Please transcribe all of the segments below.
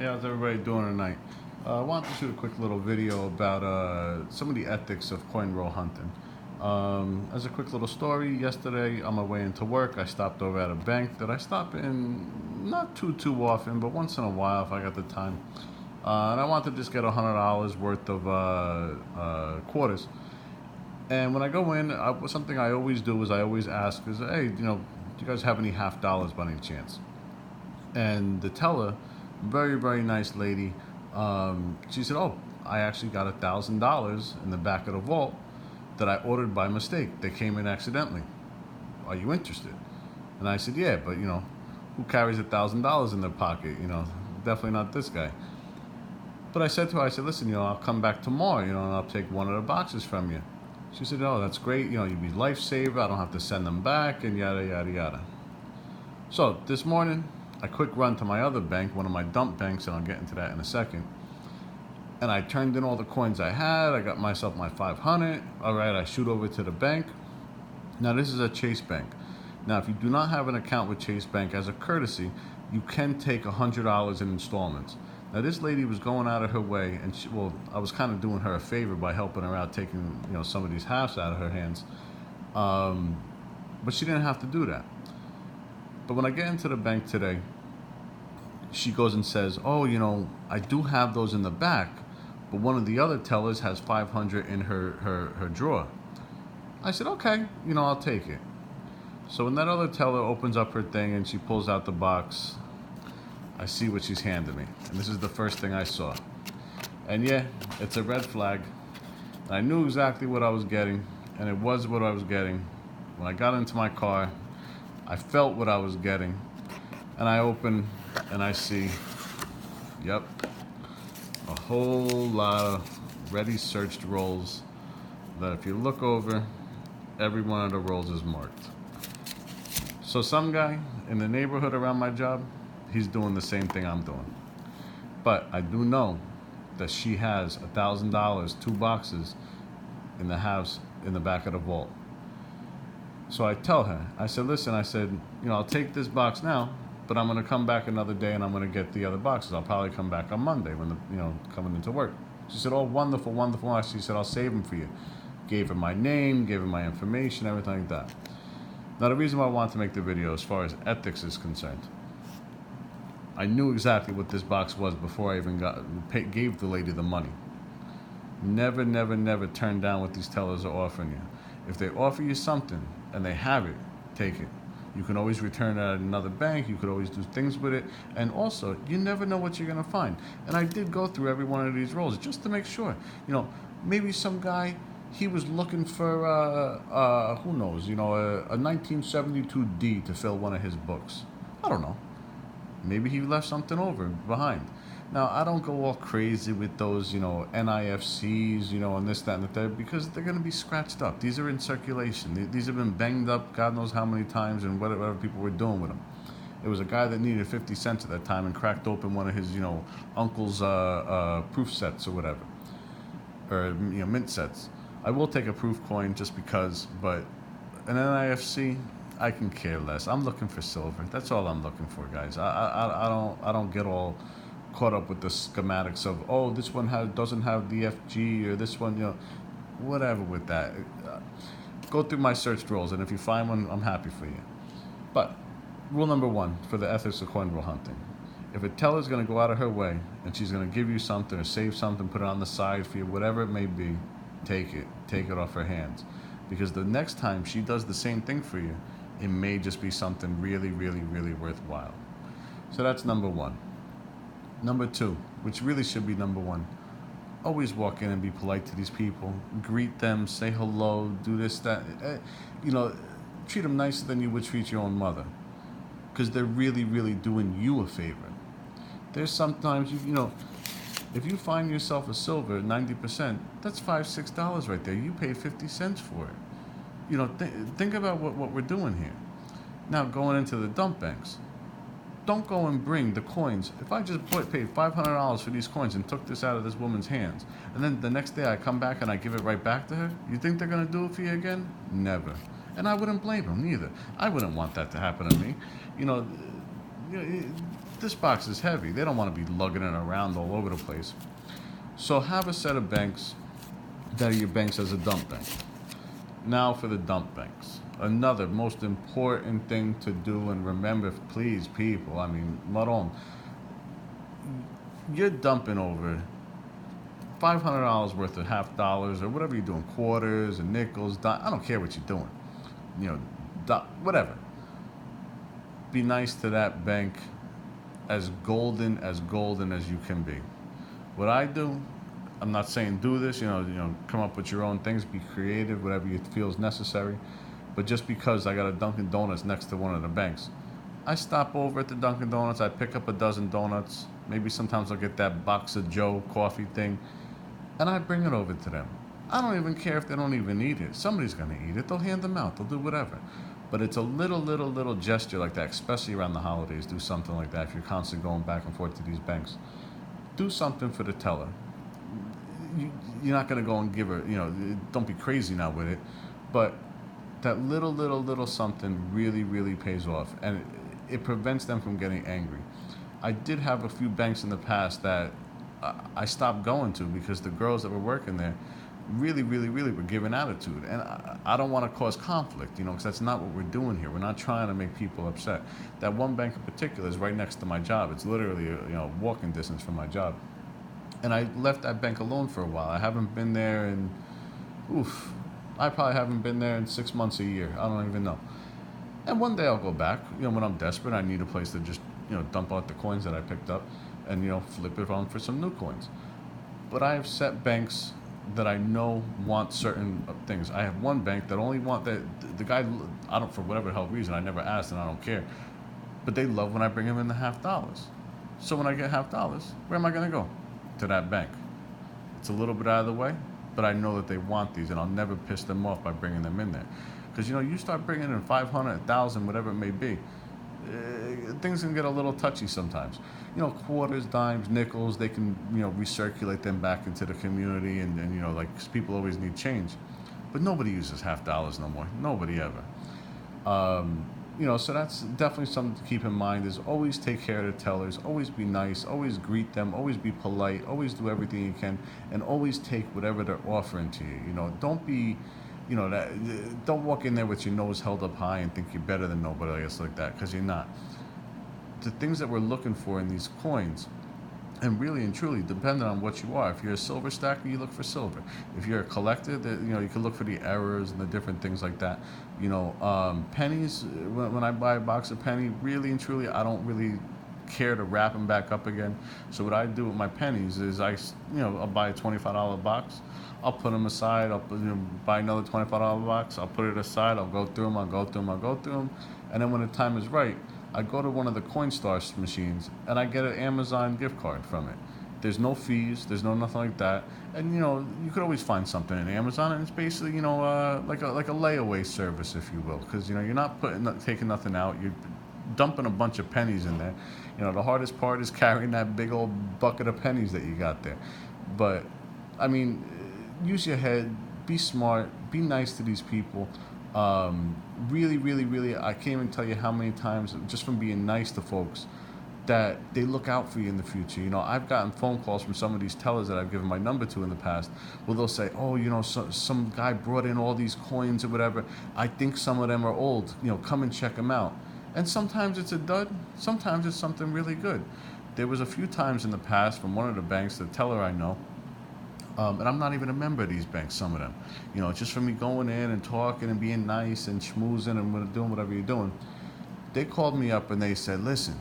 Hey, how's everybody doing tonight? I wanted to shoot a quick little video about some of the ethics of coin roll hunting. As a quick little story, yesterday on my way into work, I stopped over at a bank that I stop in not too often, but once in a while if I got the time. And I wanted to just get $100 worth of quarters. And when I go in, something I always do is I always ask is, hey, do you guys have any half dollars by any chance? And the teller, very nice lady, she said, "Oh, I actually got $1,000 in the back of the vault that I ordered by mistake. They came in accidentally. Are you interested?" And I said, "Yeah, but who carries $1,000 in their pocket? Definitely not this guy." But I said to her, I said, "Listen, I'll come back tomorrow, and I'll take one of the boxes from you." She said, "Oh, that's great. You'd be a lifesaver. I don't have to send them back, and yada yada yada." So this morning, I quick run to my other bank, one of my dump banks, and I'll get into that in a second. And I turned in all the coins I had. I got myself my 500. All right, I shoot over to the bank. Now this is a Chase Bank. Now, if you do not have an account with Chase Bank, as a courtesy, you can take $100 in installments. Now this lady was going out of her way, and I was kind of doing her a favor by helping her out, taking some of these halves out of her hands. But she didn't have to do that. But when I get into the bank today, she goes and says, "Oh, I do have those in the back, but one of the other tellers has 500 in her drawer." I said, "Okay, I'll take it." So when that other teller opens up her thing and she pulls out the box, I see what she's handed me. And this is the first thing I saw. And yeah, it's a red flag. And I knew exactly what I was getting, and it was what I was getting. When I got into my car, I felt what I was getting. And I open and I see, yep, a whole lot of ready searched rolls that if you look over, every one of the rolls is marked. So some guy in the neighborhood around my job, he's doing the same thing I'm doing. But I do know that she has $1,000, 2 boxes in the house in the back of the vault. So I tell her, I said, "Listen," I said, "I'll take this box now, but I'm going to come back another day and I'm going to get the other boxes. I'll probably come back on Monday when coming into work." She said, "Oh, wonderful, wonderful." She said, "I'll save them for you." Gave her my name, gave her my information, everything like that. Now, the reason why I wanted to make the video, as far as ethics is concerned, I knew exactly what this box was before I even gave the lady the money. Never turn down what these tellers are offering you. If they offer you something and they have it, take it. You can always return it at another bank. You could always do things with it. And also, you never know what you're going to find. And I did go through every one of these rolls just to make sure. Maybe some guy, he was looking for, who knows, a 1972 D to fill one of his books. I don't know. Maybe he left something over behind. Now, I don't go all crazy with those, NIFCs, and this, that, and the third, because they're going to be scratched up. These are in circulation. These have been banged up God knows how many times, and whatever people were doing with them. There was a guy that needed 50 cents at that time and cracked open one of his, uncle's proof sets or whatever, or, mint sets. I will take a proof coin just because, but an NIFC, I can care less. I'm looking for silver. That's all I'm looking for, guys. I don't get all caught up with the schematics of, oh, this one doesn't have DFG, or this one, whatever with that. Go through my search rolls, and if you find one, I'm happy for you. But rule number 1 for the ethics of coin roll hunting: if a teller's going to go out of her way and she's going to give you something or save something, put it on the side for you, whatever it may be, take it off her hands, because the next time she does the same thing for you, it may just be something really worthwhile. So that's number 1. Number 2, which really should be number 1, always walk in and be polite to these people. Greet them, say hello, do this, that. Treat them nicer than you would treat your own mother, because they're really doing you a favor. There's sometimes, if you find yourself a silver 90%, that's $5-6 right there. You paid 50 cents for it. Think about what we're doing here. Now, going into the dump banks, don't go and bring the coins. If I just paid $500 for these coins and took this out of this woman's hands, and then the next day I come back and I give it right back to her, you think they're going to do it for you again? Never. And I wouldn't blame them either. I wouldn't want that to happen to me. this box is heavy. They don't want to be lugging it around all over the place. So have a set of banks that are your banks as a dump bank. Now for the dump banks. Another most important thing to do and remember, please, people. I mean, marom, you're dumping over $500 worth of half dollars or whatever you're doing, quarters and nickels. I don't care what you're doing. Whatever. Be nice to that bank, as golden as you can be. What I do, I'm not saying do this, come up with your own things, be creative, whatever you feel is necessary. But just because I got a Dunkin' Donuts next to one of the banks, I stop over at the Dunkin' Donuts, I pick up a dozen donuts, maybe sometimes I'll get that box of Joe coffee thing, and I bring it over to them. I don't even care if they don't even eat it. Somebody's gonna eat it, they'll hand them out, they'll do whatever. But it's a little gesture like that, especially around the holidays. Do something like that if you're constantly going back and forth to these banks. Do something for the teller. You're not going to go and give her, don't be crazy now with it. But that little something really pays off. And it prevents them from getting angry. I did have a few banks in the past that I stopped going to because the girls that were working there really were giving attitude, and I don't want to cause conflict, because that's not what we're doing here. We're not trying to make people upset. That one bank in particular is right next to my job. It's literally walking distance from my job, and I left that bank alone for a while. I haven't been there in, I probably haven't been there in 6 months, a year. I don't even know. And one day I'll go back. When I'm desperate, I need a place to just dump out the coins that I picked up, and flip it on for some new coins. But I have set banks that I know want certain things. I have one bank that only want that the guy, I don't, for whatever the hell reason, I never asked and I don't care, but they love when I bring them in the half dollars. So when I get half dollars, where am I going to go? To that bank. It's a little bit out of the way, but I know that they want these, and I'll never piss them off by bringing them in there. Because you start bringing in 500, 1,000, whatever it may be, things can get a little touchy sometimes. Quarters, dimes, nickels, they can, recirculate them back into the community, and like, 'cause people always need change. But nobody uses half dollars no more. Nobody ever. So that's definitely something to keep in mind, is always take care of the tellers, always be nice, always greet them, always be polite, always do everything you can, and always take whatever they're offering to you. Don't be, don't walk in there with your nose held up high and think you're better than nobody else like that, because you're not. The things that we're looking for in these coins, and really and truly, depending on what you are. If you're a silver stacker, you look for silver. If you're a collector, you can look for the errors and the different things like that. Pennies. When I buy a box of penny, really and truly, I don't really care to wrap them back up again. So what I do with my pennies is I'll buy a $25 box. I'll put them aside. I'll buy another $25 box. I'll put it aside. I'll go through them. And then when the time is right, I go to one of the Coinstar machines and I get an Amazon gift card from it. There's no fees, there's no nothing like that, and you could always find something in Amazon, and it's basically like a layaway service, if you will, because you're not taking nothing out, you're dumping a bunch of pennies in there. The hardest part is carrying that big old bucket of pennies that you got there. But I mean, use your head, be smart, be nice to these people. Really, I can't even tell you how many times, just from being nice to folks, that they look out for you in the future. I've gotten phone calls from some of these tellers that I've given my number to in the past, where they'll say, some guy brought in all these coins or whatever. I think some of them are old. Come and check them out. And sometimes it's a dud. Sometimes it's something really good. There was a few times in the past from one of the banks, the teller I know, and I'm not even a member of these banks, some of them. Just for me going in and talking and being nice and schmoozing and doing whatever you're doing. They called me up and they said, listen,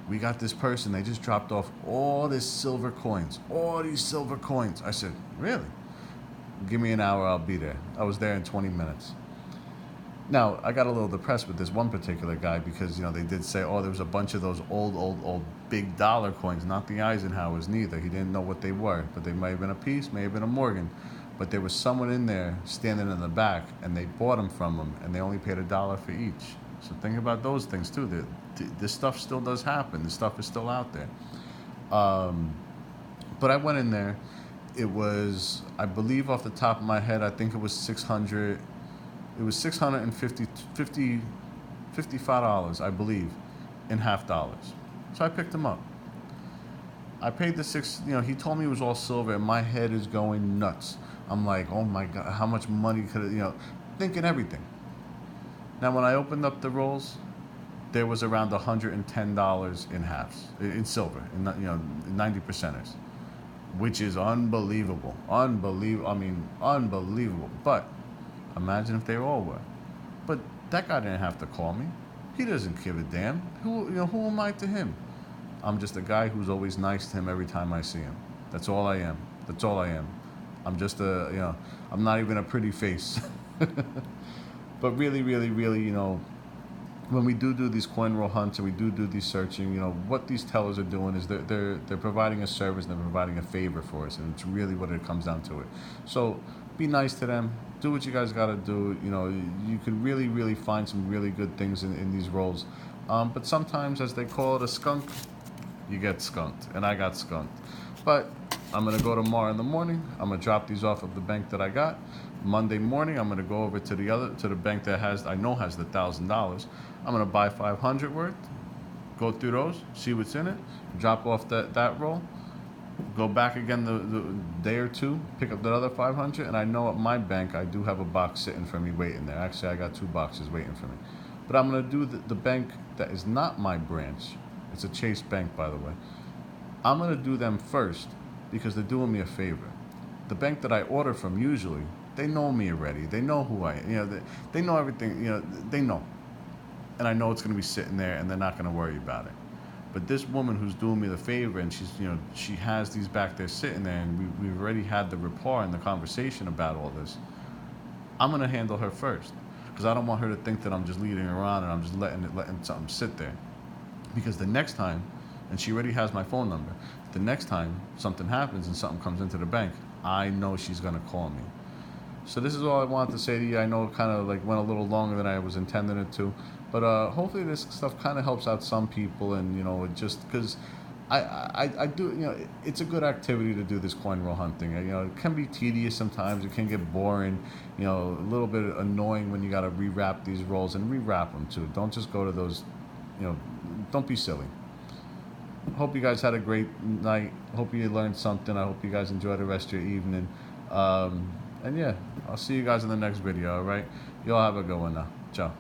we got this person, they just dropped off all these silver coins. I said, really? Give me an hour, I'll be there. I was there in 20 minutes. Now, I got a little depressed with this one particular guy because, they did say, there was a bunch of those old big dollar coins, not the Eisenhowers neither. He didn't know what they were, but they may have been a piece, may have been a Morgan. But there was someone in there standing in the back, and they bought them from him, and they only paid $1 for each. So think about those things, too. This stuff still does happen. This stuff is still out there. But I went in there. It was, I believe off the top of my head, I think it was $600. It was $655, I believe, in half dollars. So I picked him up. I paid the six. He told me it was all silver, and my head is going nuts. I'm like, oh my god, how much money could thinking everything. Now when I opened up the rolls, there was around $110 in halves in silver, in 90 percenters, which is unbelievable. Unbelievable. I mean, unbelievable. But imagine if they all were. But that guy didn't have to call me. He doesn't give a damn. Who am I to him? I'm just a guy who's always nice to him every time I see him. That's all I am. That's all I am. I'm just I'm not even a pretty face. But really, really, really, when we do these coin roll hunts and we do these searching, what these tellers are doing is they're providing a service and they're providing a favor for us, and it's really what it comes down to it. So be nice to them. Do what you guys got to do. You can really, really find some really good things in these rolls. But sometimes, as they call it, a skunk, you get skunked, and I got skunked. But I'm gonna go tomorrow in the morning. I'm gonna drop these off of the bank that I got. Monday morning, I'm gonna go over to the bank that has the $1,000. I'm gonna buy 500 worth, go through those, see what's in it, drop off that roll, go back again the day or two, pick up that other 500, and I know at my bank I do have a box sitting for me waiting there. Actually, I got 2 boxes waiting for me. But I'm gonna do the bank that is not my branch. It's a Chase Bank, by the way. I'm gonna do them first because they're doing me a favor. The bank that I order from usually, they know me already. They know who I am. They know everything. They know. And I know it's going to be sitting there, and they're not going to worry about it. But this woman who's doing me the favor, and she has these back there sitting there, and we've already had the rapport and the conversation about all this. I'm going to handle her first because I don't want her to think that I'm just leading her around and I'm just letting something sit there. Because the next time, and she already has my phone number, the next time something happens and something comes into the bank, I know she's going to call me. So this is all I wanted to say to you. I know it kind of went a little longer than I was intending it to, but hopefully this stuff kind of helps out some people, and just because I do, it's a good activity to do this coin roll hunting. It can be tedious sometimes. It can get boring, a little bit annoying when you got to rewrap these rolls, and rewrap them too. Don't just go to those, don't be silly. Hope you guys had a great night. Hope you learned something. I hope you guys enjoy the rest of your evening. And yeah, I'll see you guys in the next video, all right? Y'all have a good one now. Ciao.